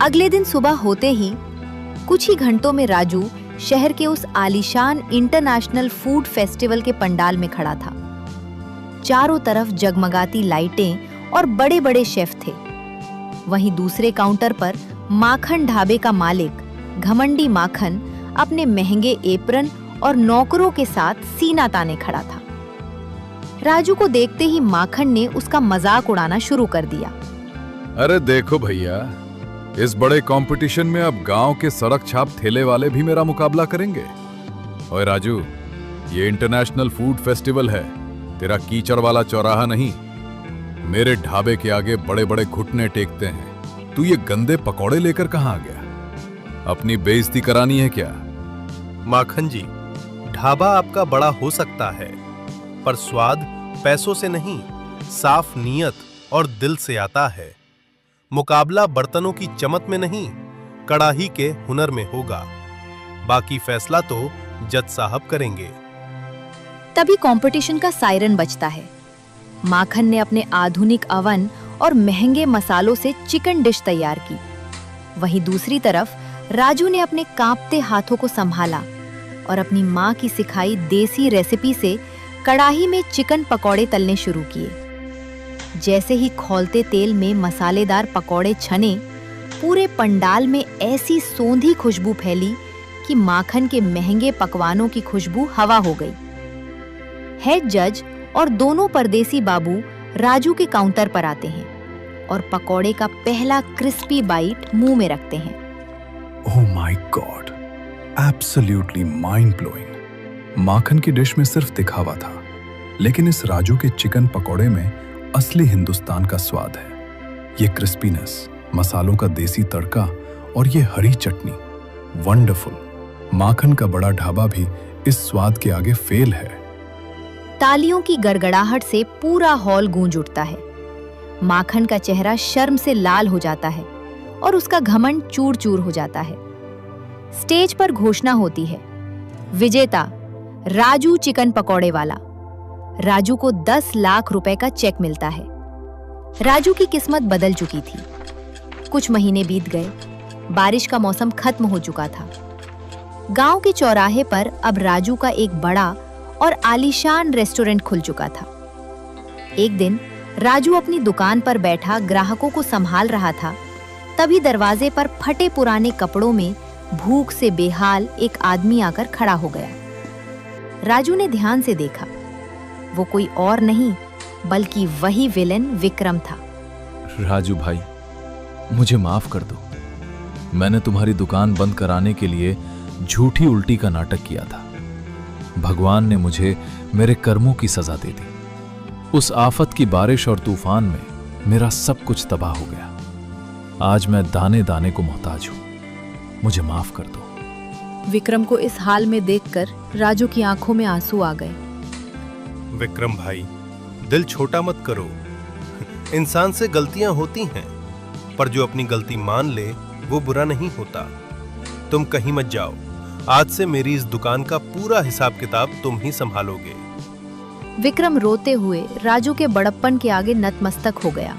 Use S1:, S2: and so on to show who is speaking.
S1: अगले दिन सुबह होते ही कुछ ही घंटों में राजू शहर के उस आलीशान इंटरनेशनल फूड फेस्टिवल के पंडाल में खड़ा था। चारों तरफ जगमगाती लाइटें और बड़े बड़े शेफ थे। वहीं दूसरे काउंटर पर माखन ढाबे का मालिक घमंडी माखन अपने महंगे एप्रन और नौकरों के साथ सीना ताने खड़ा था। राजू को देखते ही माखन ने उसका मजाक उड़ाना शुरू कर दिया।
S2: अरे देखो भैया, इस बड़े कंपटीशन में अब गांव के सड़क छाप ठेले वाले भी मेरा मुकाबला करेंगे। ओए राजू, ये इंटरनेशनल फूड फेस्टिवल है, तेरा कीचड़ वाला चौराहा नहीं। मेरे ढाबे के आगे बड़े बड़े घुटने टेकते हैं, तू ये गंदे पकौड़े लेकर कहां आ गया? अपनी बेइज्जती करानी है क्या?
S3: माखन जी, ढाबा आपका बड़ा हो सकता है, पर स्वाद पैसों से नहीं, साफ नीयत और दिल से आता है। मुकाबला बर्तनों की चमक में नहीं, कड़ाही के हुनर में होगा। बाकी फैसला तो जज साहब करेंगे।
S1: तभी कंपटीशन का सायरन बजता है। माखन ने अपने आधुनिक अवन और महंगे मसालों से चिकन डिश तैयार की। वहीं दूसरी तरफ राजू ने अपने कांपते हाथों को संभाला और अपनी मां की सिखाई देसी रेसिपी से कड़ाही में चिकन पकौड़े तलने शुरू किए। जैसे ही खौलते तेल में मसालेदार पकौड़े छने, पूरे पंडाल में ऐसी सोंधी खुशबू फैली कि माखन के महंगे पकवानों की खुशबू हवा हो गई। हेड जज और दोनों परदेसी बाबू राजू के काउंटर पर आते हैं और पकौड़े का पहला क्रिस्पी बाइट मुंह में रखते हैं।
S4: Oh my god, absolutely mind blowing. माखन की डिश में सिर्फ दिखावा था, लेकिन इस राजू के चिकन पकौड़े में असली हिंदुस्तान का स्वाद है। ये क्रिस्पीनेस, मसालों का देसी तड़का और ये हरी चटनी, वंडरफुल। माखन का बड़ा ढाबा भी इस स्वाद के आगे फेल है।
S1: तालियों की गड़गड़ाहट से पूरा हॉल गूंज उठता है। माखन का चेहरा शर्म से लाल हो जाता है और उसका घमंड चूर चूर हो जाता है। स्टेज पर घोषणा होती है, विजेता राजू चिकन पकौड़े वाला। राजू को 10 लाख रुपए का चेक मिलता है। राजू की किस्मत बदल चुकी थी। कुछ महीने बीत गए, बारिश का मौसम खत्म हो चुका था। गांव के चौराहे पर अब राजू का एक बड़ा और आलीशान रेस्टोरेंट खुल चुका था। एक दिन राजू अपनी दुकान पर बैठा ग्राहकों को संभाल रहा था, तभी दरवाजे पर फटे पुराने कपड़ों में भूख से बेहाल एक आदमी आकर खड़ा हो गया। राजू ने ध्यान से देखा, वो कोई और नहीं बल्कि वही विलेन विक्रम था।
S5: राजू भाई, मुझे माफ कर दो। मैंने तुम्हारी दुकान बंद कराने के लिए झूठी उल्टी का नाटक किया था। भगवान ने मुझे मेरे कर्मों की सजा दे दी। उस आफत की बारिश और तूफान में मेरा सब कुछ तबाह हो गया। आज मैं दाने दाने को मोहताज हूं, मुझे माफ कर दो।
S1: विक्रम को इस हाल में देखकर राजू की आंखों में आंसू आ गए।
S3: विक्रम भाई, दिल छोटा मत करो। इंसान से गलतियां होती हैं, पर जो अपनी गलती मान ले वो बुरा नहीं होता। तुम कहीं मत जाओ। आज से मेरी इस दुकान का पूरा हिसाब किताब तुम ही संभालोगे।
S1: विक्रम रोते हुए राजू के बड़प्पन के आगे नतमस्तक हो गया।